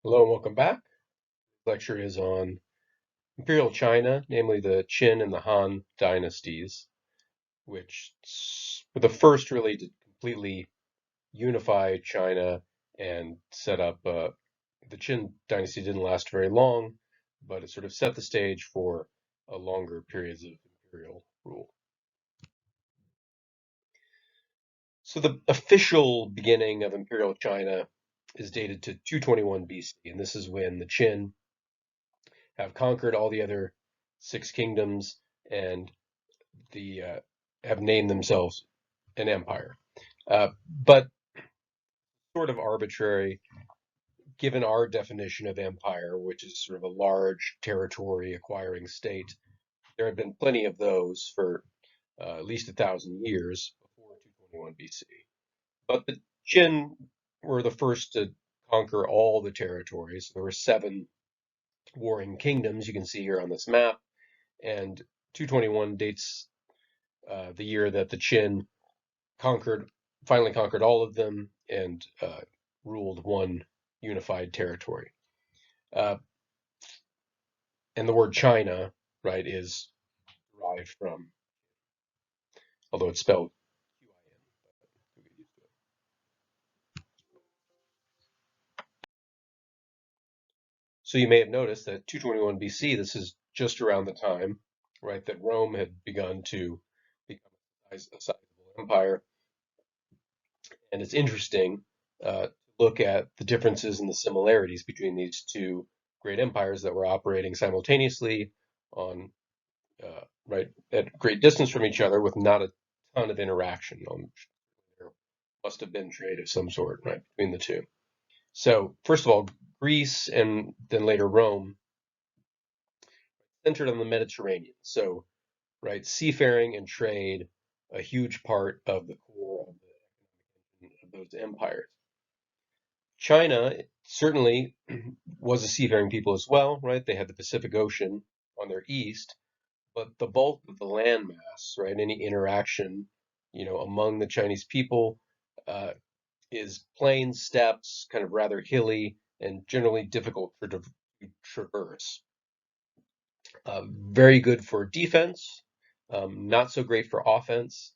Hello and welcome back. The lecture is on Imperial China, namely the Qin and the Han dynasties, which were the first really to completely unify China and set up. The Qin dynasty didn't last very long, but it sort of set the stage for longer periods of imperial rule. So the official beginning of Imperial China is dated to 221 BC, and this is when the Qin have conquered all the other six kingdoms and the have named themselves an empire. But sort of arbitrary, given our definition of empire, which is sort of a large territory acquiring state. There have been plenty of those for at least 1,000 years before 221 BC. But the Qin were the first to conquer all the territories. There were seven warring kingdoms you can see here on this map, and 221 dates the year that the Qin conquered, finally conquered all of them and ruled one unified territory. Uh, and the word China, right, is derived from, although it's spelled Qin. So you may have noticed that 221 BC, this is just around the time, right, that Rome had begun to become a sizable empire. And it's interesting to look at the differences and the similarities between these two great empires that were operating simultaneously on right at great distance from each other with not a ton of interaction. There must have been trade of some sort, right, between the two. So first of all, Greece and then later Rome centered on the Mediterranean. So right, seafaring and trade, a huge part of the core of those empires. China certainly was a seafaring people as well, right? They had the Pacific Ocean on their east, but the bulk of the landmass, right, any interaction, among the Chinese people, uh, is plain steppes, kind of rather hilly, and generally difficult to traverse. Very good for defense, not so great for offense.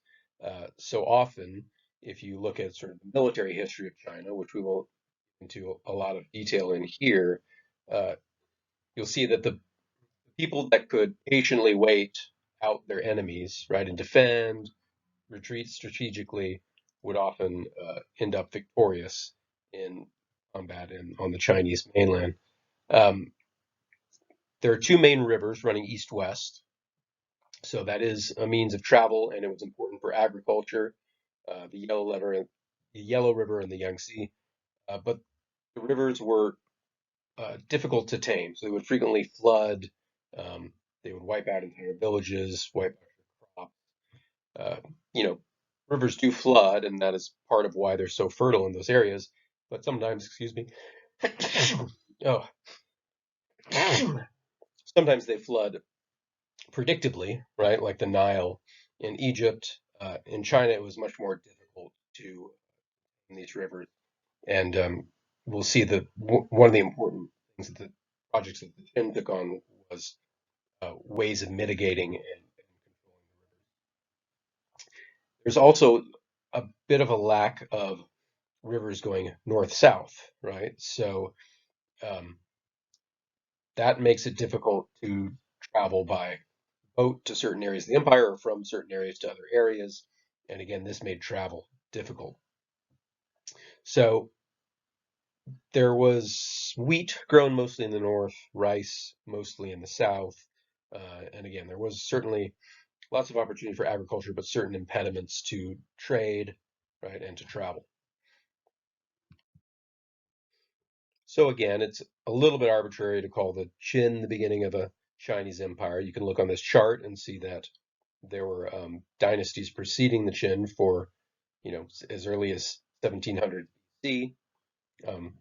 So often, if you look at sort of the military history of China, which we won't go into a lot of detail in here, uh, you'll see that the people that could patiently wait out their enemies, right, and defend, retreat strategically, would often end up victorious in combat on the Chinese mainland. Um, there are two main rivers running east-west, so that is a means of travel, and it was important for agriculture. The Yellow River, and the Yangtze, but the rivers were difficult to tame, so they would frequently flood. Um, they would wipe out entire villages, wipe out crops. Uh, you know, Rivers do flood, and that is part of why they're so fertile in those areas. But sometimes, excuse me, oh, sometimes they flood predictably, right? Like the Nile in Egypt. In China, it was much more difficult to in these rivers, and we'll see that one of the important things that the projects that the Chin took on was ways of mitigating and controlling the rivers. There's also a bit of a lack of rivers going north-south, right? So um, that makes it difficult to travel by boat to certain areas of the empire or from certain areas to other areas. And again, this made travel difficult. So there was wheat grown mostly in the north, rice mostly in the south. And again, there was certainly lots of opportunity for agriculture, but certain impediments to trade, right, and to travel. So again, it's a little bit arbitrary to call the Qin the beginning of a Chinese empire. You can look on this chart and see that there were dynasties preceding the Qin for, as early as 1700 BC. Um,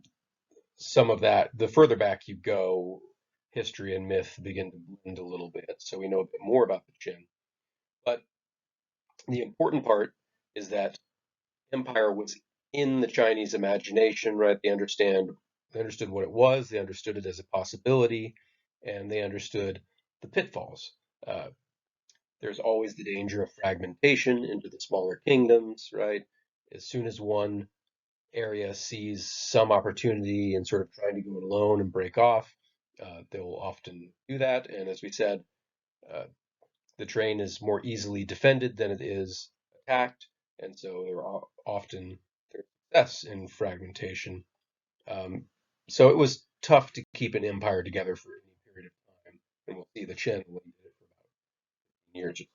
some of that, the further back you go, history and myth begin to blend a little bit, so we know a bit more about the Qin. But the important part is that empire was in the Chinese imagination, right? They understand They understood what it was. They understood it as a possibility, and they understood the pitfalls. Uh, there's always the danger of fragmentation into the smaller kingdoms, right? As soon as one area sees some opportunity and sort of trying to go it alone and break off, they will often do that. And as we said, uh, the terrain is more easily defended than it is attacked, and so there are often success in fragmentation. Um, so it was tough to keep an empire together for any period of time, and we'll see the Qin when he did it for about years or so.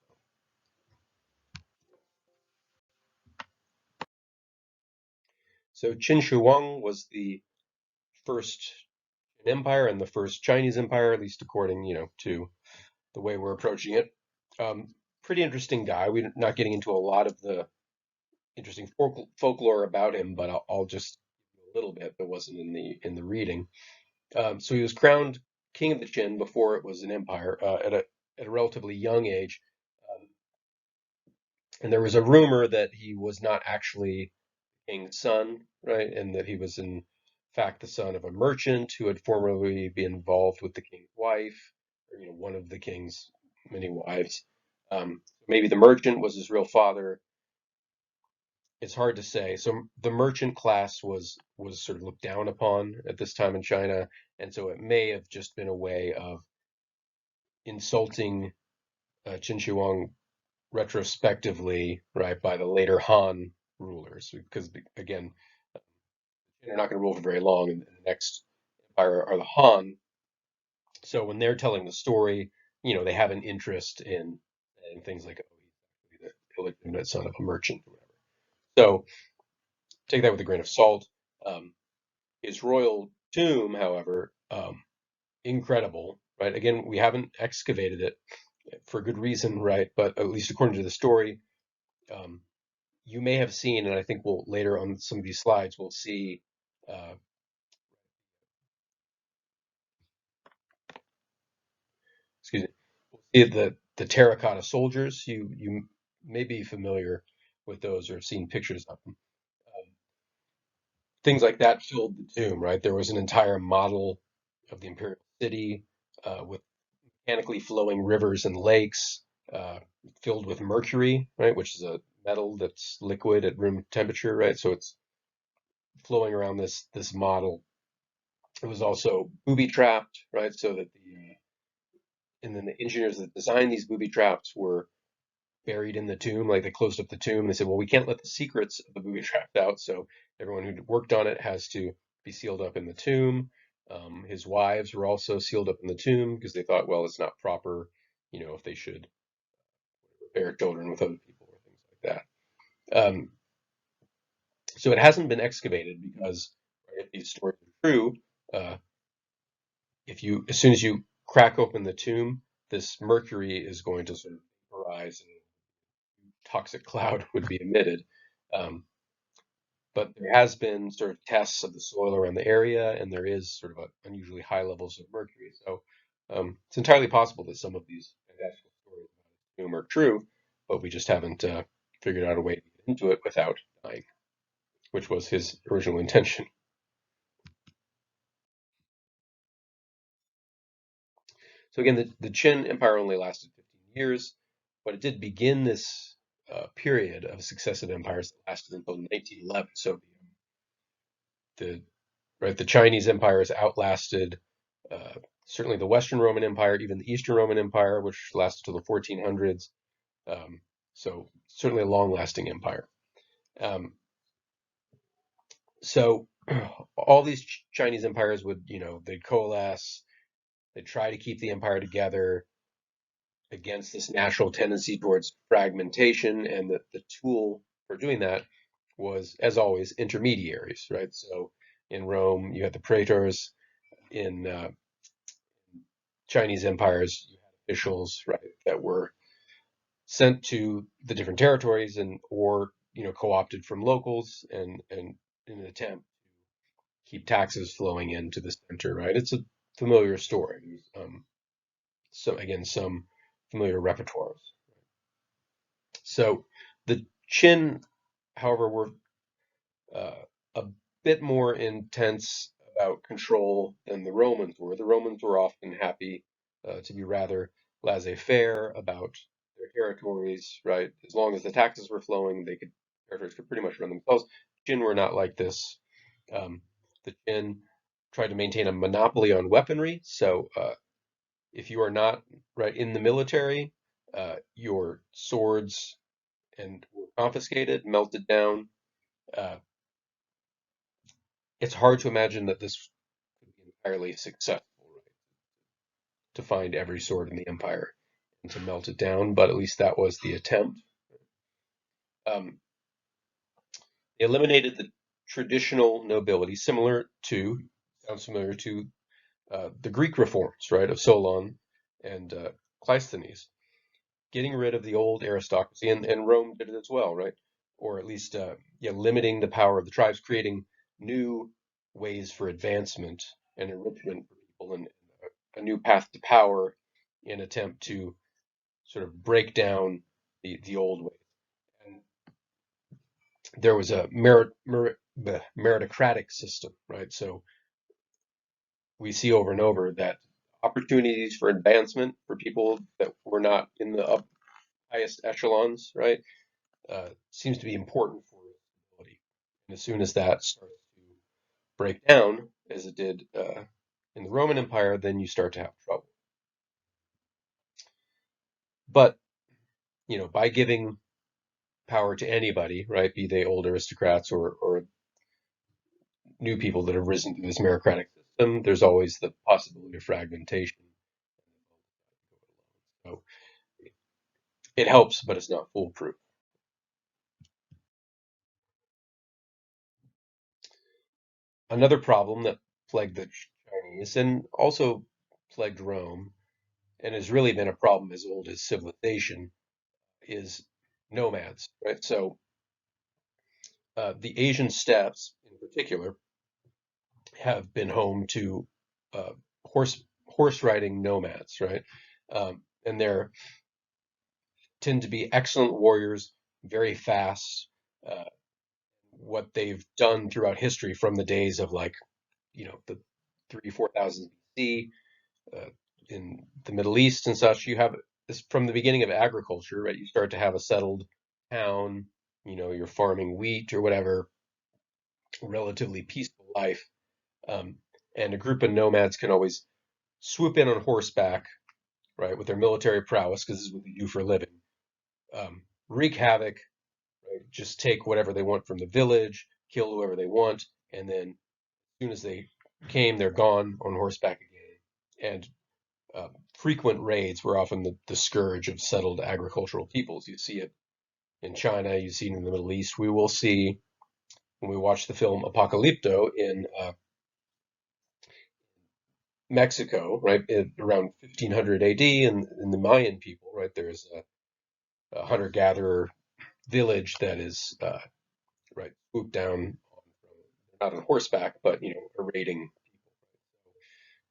So Qin Shi Huang was the first empire and the first Chinese empire, at least according, to the way we're approaching it. Pretty interesting guy. We're not getting into a lot of the interesting folklore about him, but I'll just a little bit that wasn't in the reading. So he was crowned king of the Qin before it was an empire at a relatively young age, um, and there was a rumor that he was not actually king's son, right, and that he was in fact the son of a merchant who had formerly been involved with the king's wife, or one of the king's many wives. Maybe the merchant was his real father. It's hard to say. So the merchant class was sort of looked down upon at this time in China, and so it may have just been a way of insulting Qin Shi Huang retrospectively, right, by the later Han rulers, because again, they're not going to rule for very long, and the next empire are the Han. So when they're telling the story, they have an interest in things like, oh, he's the illegitimate son of a merchant or whatever. So take that with a grain of salt. Um, His royal tomb, however, incredible, right? Again, we haven't excavated it for good reason, right? But at least according to the story, um, you may have seen, and I think we'll later on some of these slides, we'll see, uh, excuse me, we'll see the terracotta soldiers. You may be familiar with those or have seen pictures of them. Things like that filled the tomb, right? There was an entire model of the imperial city with mechanically flowing rivers and lakes uh, filled with mercury, right, which is a metal that's liquid at room temperature, right? So it's flowing around this model. It was also booby trapped, right? So that and then the engineers that designed these booby traps were buried in the tomb, like they closed up the tomb. They said, well, we can't let the secrets of the booby trapped out, so everyone who worked on it has to be sealed up in the tomb. His wives were also sealed up in the tomb because they thought, well, it's not proper, if they should bear children with other people or things like that. So it hasn't been excavated because right, if these stories are true, uh, as soon as you crack open the tomb, this mercury is going to sort of vaporize and a toxic cloud would be emitted. Um, but there has been sort of tests of the soil around the area, and there is sort of unusually high levels of mercury. So it's entirely possible that some of these fantastical stories about the tomb are true, but we just haven't figured out a way to get into it without dying, which was his original intention. So again, the Qin Empire only lasted 15 years, but it did begin this period of successive empires that lasted until 1911. So the right, the Chinese Empire has outlasted uh, certainly the Western Roman Empire, even the Eastern Roman Empire, which lasted till the 1400s. Um, so certainly a long-lasting empire. Um, so all these Chinese empires would, they'd coalesce, they'd try to keep the empire together against this natural tendency towards fragmentation, and the tool for doing that was, as always, intermediaries, right? So in Rome, you had the praetors. In Chinese empires, you had officials, right, that were sent to the different territories and or co-opted from locals and in an attempt to keep taxes flowing into the center, right? It's a familiar story. So again, some familiar repertoires. So the Qin, however, were uh, a bit more intense about control than the Romans were. The Romans were often happy to be rather laissez-faire about their territories, right? As long as the taxes were flowing, territories could pretty much run themselves. Jin were not like this. Um, the Jin tried to maintain a monopoly on weaponry, so if you are not right in the military, your swords and were confiscated, melted down. Uh, it's hard to imagine that this would be entirely successful, right? To find every sword in the empire and to melt it down, but at least that was the attempt. Um, they eliminated the traditional nobility, sounds familiar to the Greek reforms, right, of Solon and Cleisthenes, getting rid of the old aristocracy, and Rome did it as well, right? Or at least, yeah, limiting the power of the tribes, creating new ways for advancement and enrichment for people, and a new path to power in attempt to sort of break down the old ways. And there was a meritocratic system, right? So we see over and over that opportunities for advancement for people that were not in the highest echelons, right, seems to be important for stability. And as soon as that starts to break down, as it did in the Roman Empire, then you start to have trouble. But by giving power to anybody, right, be they old aristocrats or new people that have risen through this meritocratic system, there's always the possibility of fragmentation. So it helps, but it's not foolproof. Another problem that plagued the Chinese and also plagued Rome, and has really been a problem as old as civilization, is nomads, right? So the Asian steppes, in particular, have been home to uh, horse riding nomads, right? And they're tend to be excellent warriors, very fast. Uh, what they've done throughout history, from the days of like the 3,000 to 4,000 BC in the Middle East and such, you have this from the beginning of agriculture, right? You start to have a settled town, you're farming wheat or whatever, relatively peaceful life. Um, and a group of nomads can always swoop in on horseback, right, with their military prowess, because this is what they do for a living, wreak havoc, right? Just take whatever they want from the village, kill whoever they want, and then as soon as they came, they're gone on horseback again. And frequent raids were often the scourge of settled agricultural peoples. You see it in China, you see it in the Middle East. We will see when we watch the film Apocalypto in Mexico, right, around 1500 AD, and in the Mayan people, right, there's a hunter-gatherer village that is right swooped down, not on horseback, but are raiding.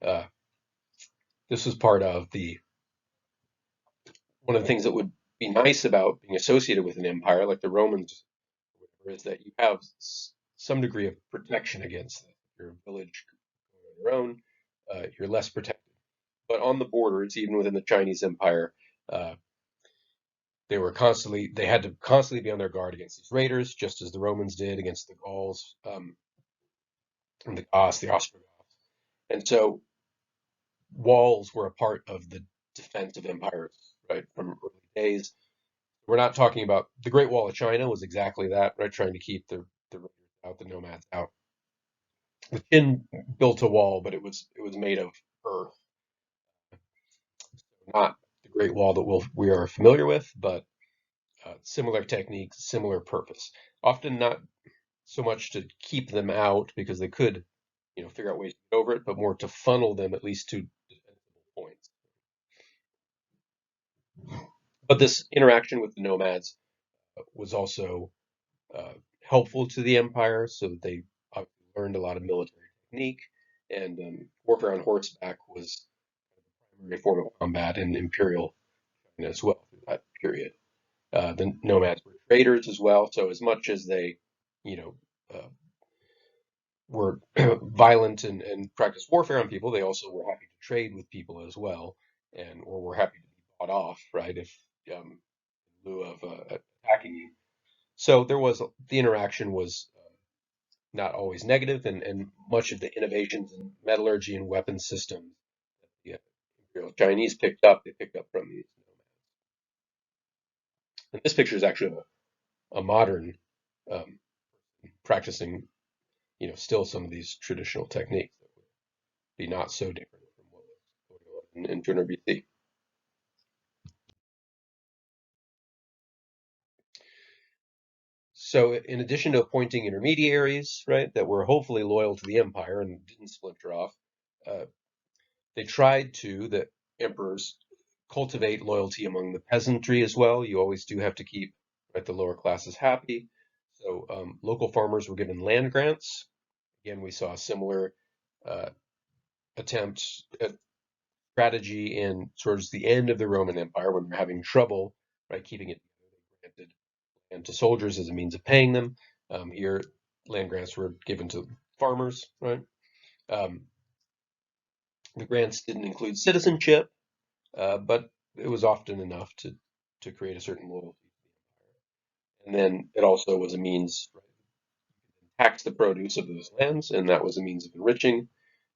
Uh, this was part of the one of the things that would be nice about being associated with an empire like the Romans, is that you have some degree of protection against that. If you're a village on your own, you're less protected. But on the borders, even within the Chinese Empire, uh, they had to constantly be on their guard against these raiders, just as the Romans did against the Gauls, and the Goths, the Ostrogoths. And so walls were a part of the defense of empires, right, from early days. We're not talking about the Great Wall of China was exactly that, right, trying to keep the raiders out, the nomads out. The Qin built a wall, but it was made of earth, not the Great Wall that we are familiar with, but similar techniques, similar purpose. Often not so much to keep them out because they could, figure out ways to get over it, but more to funnel them at least to defensible points. But this interaction with the nomads was also helpful to the empire, so that they learned a lot of military technique, and warfare on horseback was a primary form of combat in Imperial China as well through that period. The nomads were traders as well, so as much as they, you know, uh, were violent and practiced warfare on people, they also were happy to trade with people as well, and or were happy to be bought off, right? If in lieu of attacking you. So there was the interaction was not always negative, and much of the innovations in metallurgy and weapon systems the Imperial Chinese picked up, they picked up from these. And this picture is actually a modern um, practicing, still some of these traditional techniques that would be not so different from what was going on in 200 BC. So, in addition to appointing intermediaries, right, that were hopefully loyal to the empire and didn't splinter off, uh, they tried to, the emperors, cultivate loyalty among the peasantry as well. You always do have to keep, right, the lower classes happy. So, local farmers were given land grants. Again, we saw a similar uh, attempt at strategy in towards the end of the Roman Empire when they're having trouble, right, keeping it granted land to soldiers as a means of paying them. Here, land grants were given to farmers, right? Um, the grants didn't include citizenship, but it was often enough to create a certain loyalty. And then it also was a means, right, to tax the produce of those lands, and that was a means of enriching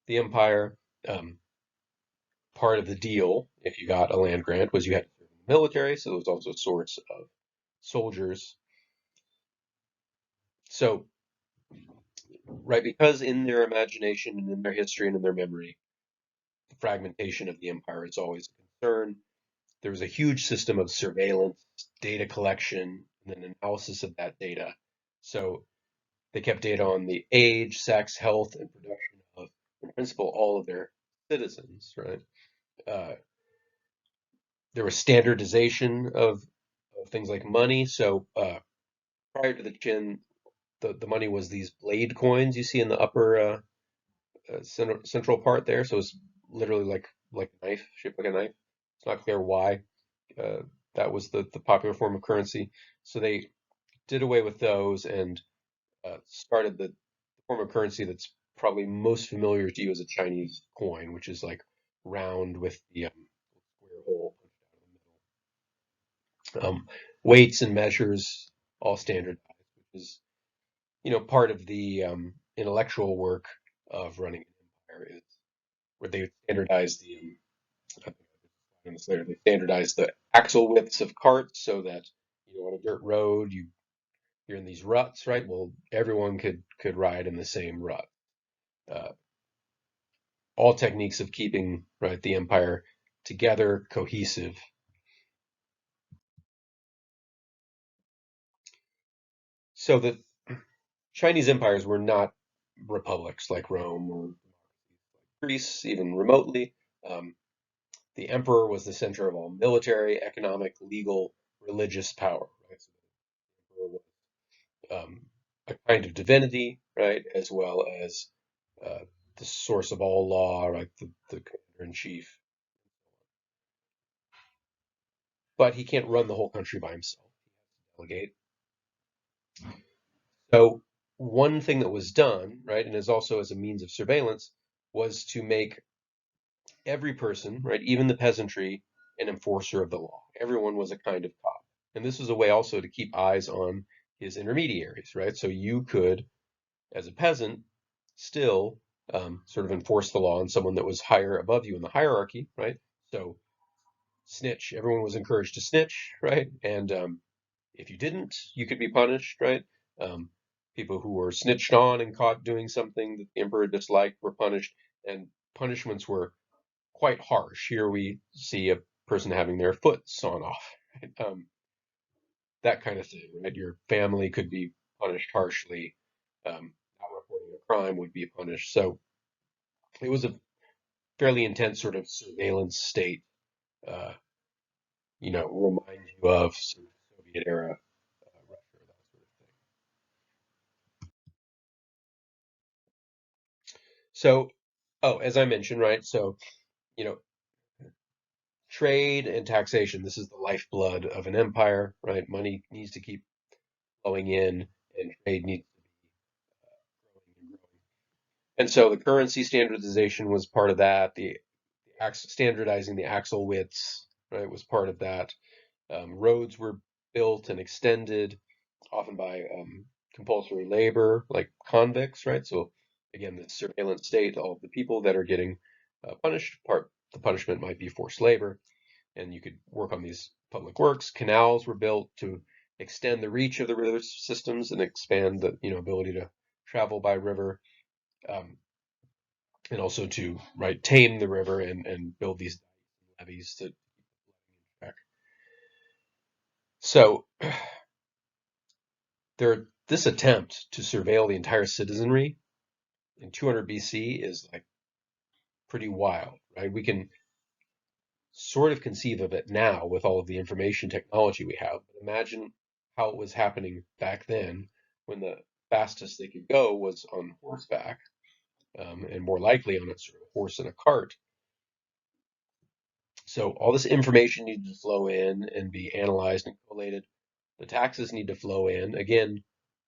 the empire. Um, Part of the deal, if you got a land grant, was you had to serve in the military, so there was also sorts of soldiers. So, right, because in their imagination and in their history and in their memory, the fragmentation of the empire is always a concern. There was a huge system of surveillance, data collection, and then analysis of that data. So they kept data on the age, sex, health, and production of, in principle, all of their citizens, right? Uh, there was standardization of things like money. So prior to the Qin, the money was these blade coins you see in the upper central part there. So it's literally like a knife, shaped like a knife. It's not clear why uh, that was the popular form of currency. So they did away with those and started the form of currency that's probably most familiar to you as a Chinese coin, which is like round with the square hole in the middle. Weights and measures all standardized, which is part of the intellectual work of running an empire is where they standardize they standardize the axle widths of carts so that on a dirt road you're in these ruts, right? Well, everyone could ride in the same rut. Uh, all techniques of keeping right the empire together, cohesive. So the Chinese empires were not republics like Rome or Greece, even remotely. Um, the emperor was the center of all military, economic, legal, religious power. Right? So the emperor was a kind of divinity, right, as well as uh, the source of all law, right, the commander in chief. But he can't run the whole country by himself. Delegate. So one thing that was done, right, and is also as a means of surveillance, was to make every person, right, even the peasantry, an enforcer of the law. Everyone was a kind of cop. And this was a way also to keep eyes on his intermediaries, right? So you could, as a peasant, still sort of enforce the law on someone that was higher above you in the hierarchy, right? So snitch, everyone was encouraged to snitch, right? And if you didn't, you could be punished, right? Um, People who were snitched on and caught doing something that the emperor disliked were punished, and punishments were quite harsh. Here we see a person having their foot sawn off, right? That kind of thing, right? Your family could be punished harshly. Not reporting a crime would be punished. So it was a fairly intense sort of surveillance state. Uh, remind you of sort of Soviet era Russia, that sort of thing. So, oh, as I mentioned, right? So, you know, trade and taxation. This is the lifeblood of an empire, right? Money needs to keep flowing in, and trade needs to be growing and growing. And so the currency standardization was part of that. The standardizing the axle widths, right, was part of that. Roads were built and extended, often by compulsory labor, like convicts, right? So again, the surveillance state, all of the people that are getting punished, part the punishment might be forced labor, and you could work on these public works. Canals were built to extend the reach of the river systems and expand the ability to travel by river, um, and also to tame the river and build these levees to back. So this attempt to surveil the entire citizenry in 200 BC is like pretty wild, right? We can sort of conceive of it now with all of the information technology we have, but imagine how it was happening back then when the fastest they could go was on horseback, and more likely on a sort of horse and a cart. So all this information needed to flow in and be analyzed and collated. The taxes need to flow in. Again,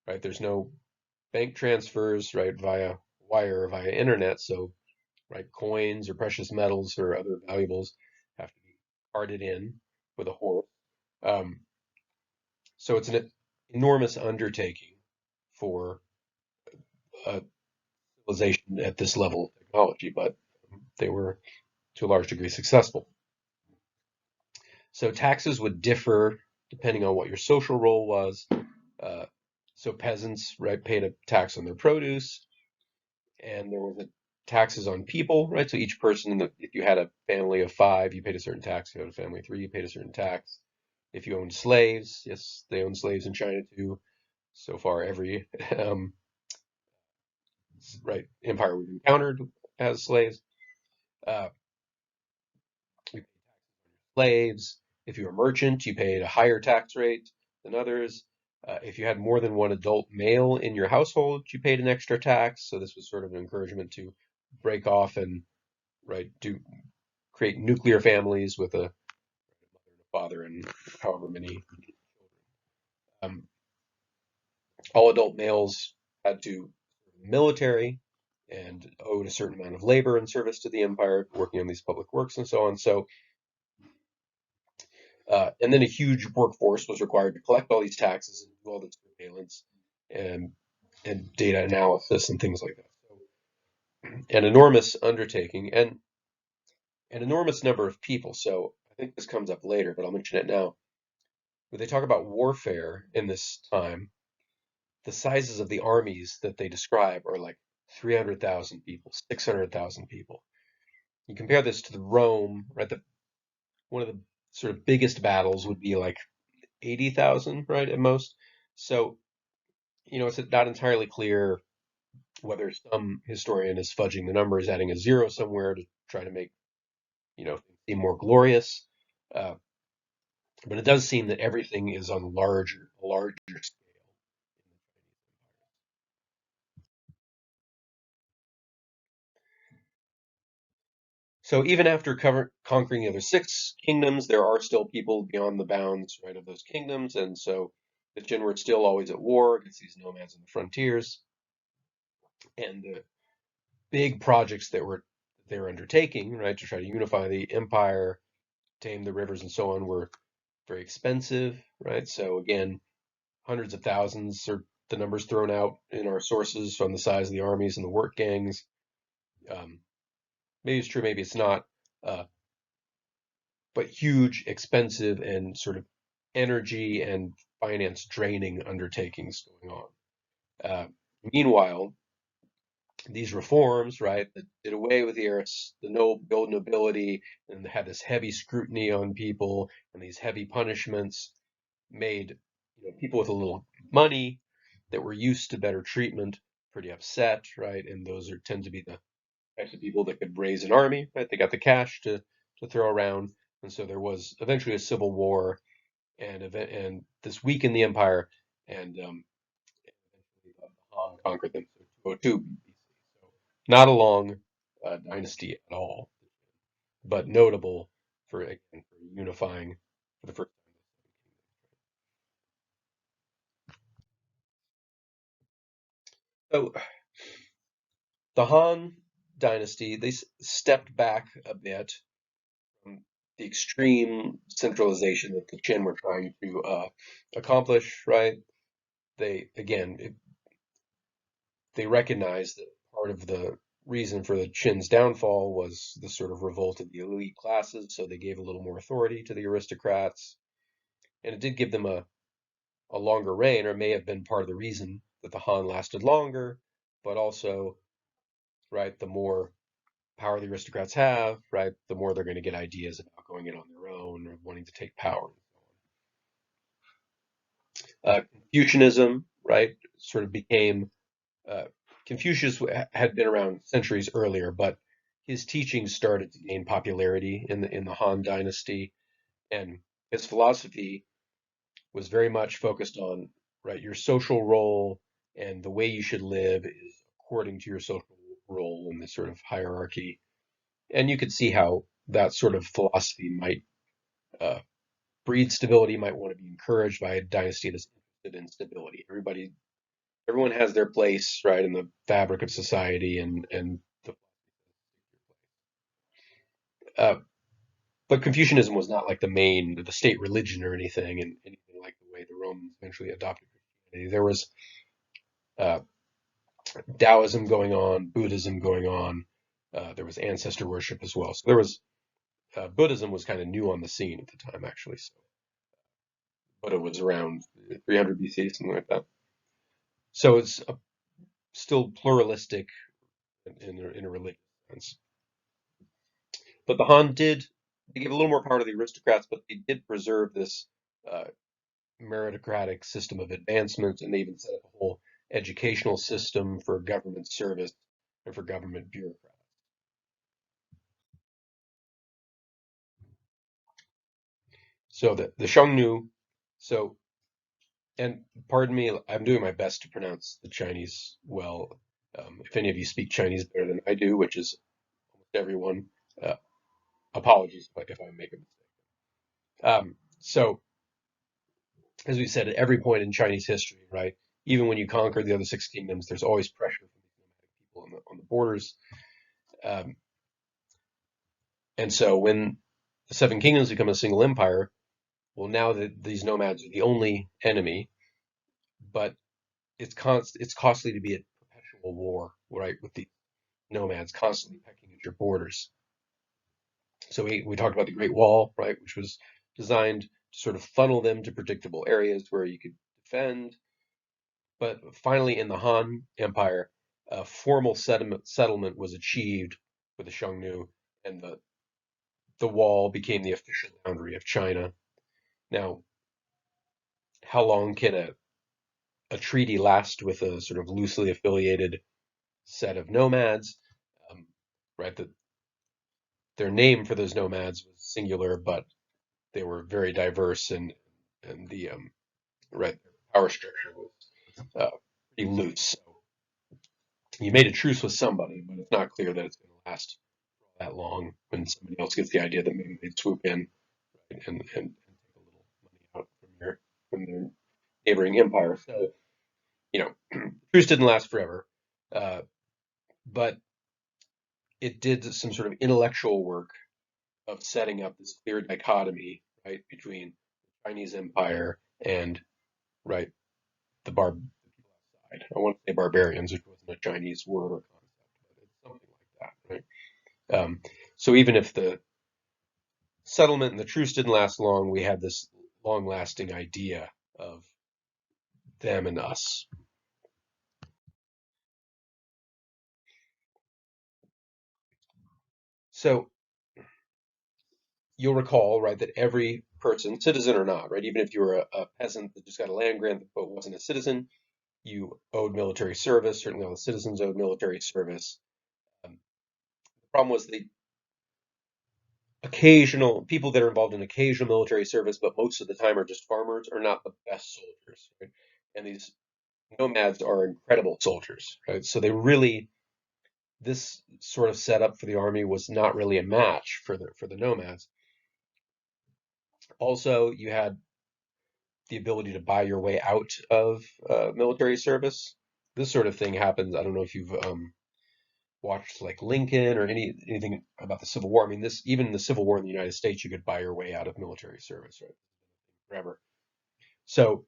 right, there's no bank transfers, right, via wire or via internet. So, right, coins or precious metals or other valuables have to be carted in with a horse. Um, so it's an enormous undertaking for a civilization at this level of technology, but they were to a large degree successful. So taxes would differ depending on what your social role was. Uh, so peasants, right, paid a tax on their produce, and there was a taxes on people, right? So each person, if you had a family of five, you paid a certain tax. If you had a family of three, you paid a certain tax. If you owned slaves, yes, they owned slaves in China too. So far, every empire we've encountered has slaves. Uh, we paid slaves. If you were a merchant, you paid a higher tax rate than others. If you had more than one adult male in your household, you paid an extra tax. So this was sort of an encouragement to break off and do create nuclear families with a father and however many. Um, all adult males had to military and owed a certain amount of labor and service to the empire, working on these public works and so on. So, and then a huge workforce was required to collect all these taxes and do all the surveillance and and data analysis and things like that. So, an enormous undertaking and an enormous number of people. So I think this comes up later, but I'll mention it now. When they talk about warfare in this time, the sizes of the armies that they describe are like 300,000 people, 600,000 people. You compare this to the Rome, right? One of the sort of biggest battles would be like 80,000, right, at most. So, it's not entirely clear whether some historian is fudging the numbers, adding a zero somewhere to try to make, seem more glorious. Uh, but it does seem that everything is on larger scale. So even after conquering the other six kingdoms, there are still people beyond the bounds, right, of those kingdoms, and so the Jin were still always at war against these nomads on the frontiers, and the big projects they were undertaking, right, to try to unify the empire, tame the rivers, and so on, were very expensive, right? So again, hundreds of thousands are the numbers thrown out in our sources from the size of the armies and the work gangs. Um, maybe it's true, maybe it's not. Uh, but huge, expensive, and sort of energy and finance draining undertakings going on. Meanwhile, these reforms, right, that did away with the old nobility and had this heavy scrutiny on people and these heavy punishments made people with a little money that were used to better treatment pretty upset, right? And those tend to be the types of people that could raise an army, right? They got the cash to throw around, and so there was eventually a civil war, and this weakened the empire, and the Han conquered them. So 202 BC. So not a long dynasty at all, but notable for again for unifying for the first time. So the Han dynasty, they stepped back a bit from the extreme centralization that the Qin were trying to accomplish, right? They, again, they recognized that part of the reason for the Qin's downfall was the sort of revolt of the elite classes, so they gave a little more authority to the aristocrats. And it did give them a longer reign, or may have been part of the reason that the Han lasted longer, but also, right, the more power the aristocrats have, right, the more they're going to get ideas about going it on their own or wanting to take power. Confucianism, right, sort of became uh, Confucius had been around centuries earlier, but his teachings started to gain popularity in the Han Dynasty, and his philosophy was very much focused on, right, your social role, and the way you should live is according to your social role in this sort of hierarchy. And you could see how that sort of philosophy might uh, breed stability, might want to be encouraged by a dynasty that's interested in stability. Everyone has their place, right, in the fabric of society, and uh, but Confucianism was not like the state religion or anything, and anything like the way the Romans eventually adopted Christianity. There was uh, Taoism going on, Buddhism going on. There was ancestor worship as well. So there was Buddhism was kind of new on the scene at the time, actually. So Buddha was around 300 BC, something like that. So it's still pluralistic in a religious sense. But the Han did they gave a little more power to the aristocrats, but they did preserve this uh, meritocratic system of advancement, and they even set up a whole educational system for government service and for government bureaucrats. So the Xiongnu, so and pardon me, I'm doing my best to pronounce the Chinese well. If any of you speak Chinese better than I do, which is almost everyone, uh, apologies if I make a mistake. So, as we said, at every point in Chinese history, right, even when you conquer the other six kingdoms, there's always pressure from these nomadic people on the borders. Um, and so, when the seven kingdoms become a single empire, well, now that these nomads are the only enemy, but it's costly to be at perpetual war, right, with the nomads constantly pecking at your borders. So we talked about the Great Wall, right, which was designed to sort of funnel them to predictable areas where you could defend. But finally, in the Han Empire, a formal settlement was achieved with the Xiongnu, and the wall became the official boundary of China. Now, how long can a treaty last with a sort of loosely affiliated set of nomads? Um, right, their name for those nomads was singular, but they were very diverse, and the right power structure was pretty loose. So you made a truce with somebody, but it's not clear that it's going to last that long when somebody else gets the idea that maybe they'd swoop in, right, and take a little money out from their neighboring empire. So truce didn't last forever, uh, but it did some sort of intellectual work of setting up this clear dichotomy, right, between the Chinese Empire and, right, the side. I want to say barbarians, which wasn't a Chinese word or concept, but it's something like that, right? So even if the settlement and the truce didn't last long, we had this long-lasting idea of them and us. So you'll recall, right, that every person, citizen or not, right, even if you were a peasant that just got a land grant but wasn't a citizen, you owed military service. Certainly, all the citizens owed military service. The problem was the occasional people that are involved in occasional military service, but most of the time are just farmers, are not the best soldiers. Right? And these nomads are incredible soldiers, right? So they really this sort of setup for the army was not really a match for the nomads. Also, you had the ability to buy your way out of military service. This sort of thing happens. I don't know if you've watched like Lincoln or anything about the Civil War, I mean, this even the Civil War in the United States, you could buy your way out of military service, right? Forever. So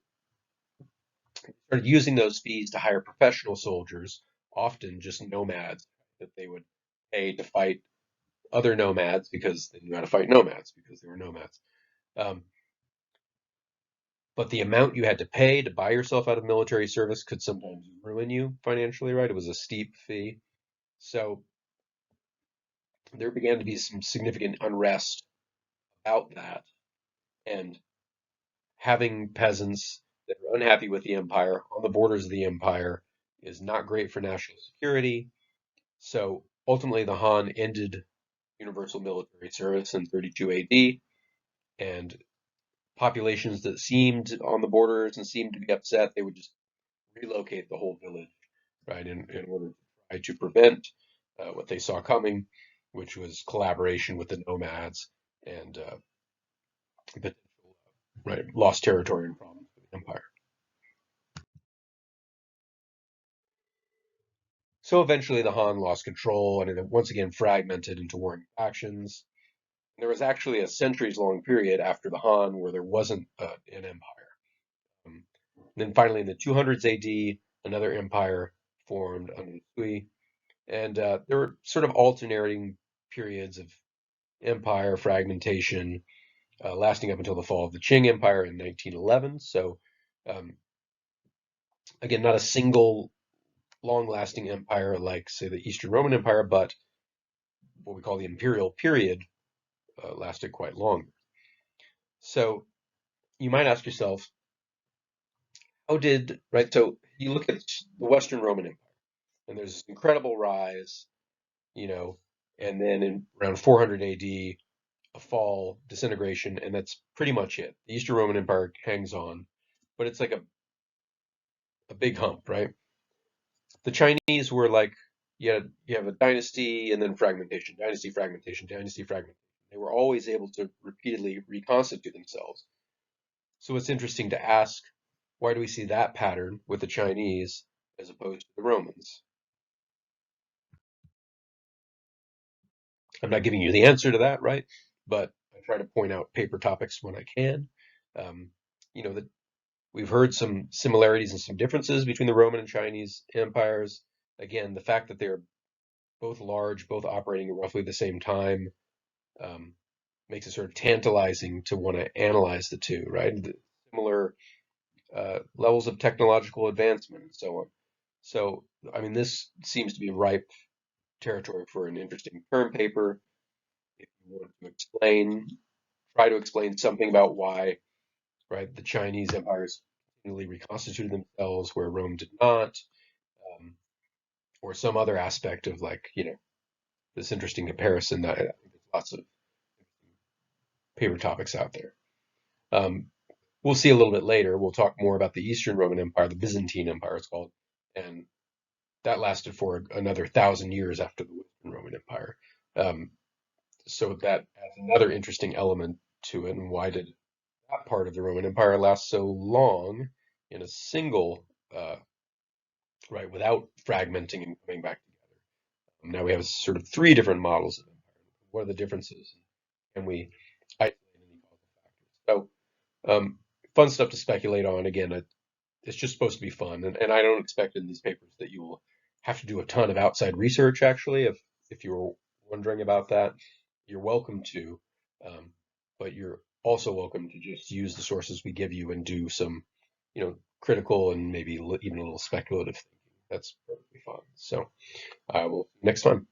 started using those fees to hire professional soldiers, often just nomads that they would pay to fight other nomads because they knew how to fight nomads because they were nomads. Um, but the amount you had to pay to buy yourself out of military service could sometimes ruin you financially, right? It was a steep fee. So there began to be some significant unrest about that. And having peasants that are unhappy with the empire on the borders of the empire is not great for national security. So ultimately, the Han ended universal military service in 32 AD, and populations that seemed on the borders and seemed to be upset, they would just relocate the whole village, right, in order to try to prevent what they saw coming, which was collaboration with the nomads and potential, right, lost territory and problems for the empire. So eventually the Han lost control and it once again fragmented into warring factions. There was actually a centuries-long period after the Han where there wasn't an empire. Um, then finally in the 200s AD, another empire formed under the Sui, and there were sort of alternating periods of empire fragmentation, lasting up until the fall of the Qing Empire in 1911. So, um, again, not a single long-lasting empire like, say, the Eastern Roman Empire, but what we call the imperial period lasted quite long. So, you might ask yourself, how did, right? So, you look at the Western Roman Empire, and there's this incredible rise, you know, and then in around 400 AD, a fall, disintegration, and that's pretty much it. The Eastern Roman Empire hangs on, but it's like a big hump, right? The Chinese were like, you have a dynasty and then fragmentation, dynasty, fragmentation, dynasty, fragmentation. They were always able to repeatedly reconstitute themselves. So it's interesting to ask, why do we see that pattern with the Chinese as opposed to the Romans? I'm not giving you the answer to that, right? But I try to point out paper topics when I can. Um, you know, that we've heard some similarities and some differences between the Roman and Chinese empires. Again, the fact that they're both large, both operating at roughly the same time, um, makes it sort of tantalizing to want to analyze the two, right? The similar levels of technological advancement and so on. So, I mean, this seems to be ripe territory for an interesting term paper. If you want to try to explain something about why, right, the Chinese empires continually reconstituted themselves where Rome did not, um, or some other aspect of like, this interesting comparison. I think there's lots of paper topics out there. Um, we'll see a little bit later. We'll talk more about the Eastern Roman Empire, the Byzantine Empire, it's called, and that lasted for another 1,000 years after the Western Roman Empire. Um, so that adds another interesting element to it. And why did that part of the Roman Empire last so long in a single, uh, right, without fragmenting and coming back together? Now we have sort of three different models of empire. What are the differences? Can we isolate any causal factors? So, fun stuff to speculate on. Again, it's just supposed to be fun, and I don't expect in these papers that you will have to do a ton of outside research. Actually, if you were wondering about that, you're welcome to, um, but you're also welcome to just use the sources we give you and do some, critical and maybe even a little speculative thinking. That's perfectly fine. So I will next time.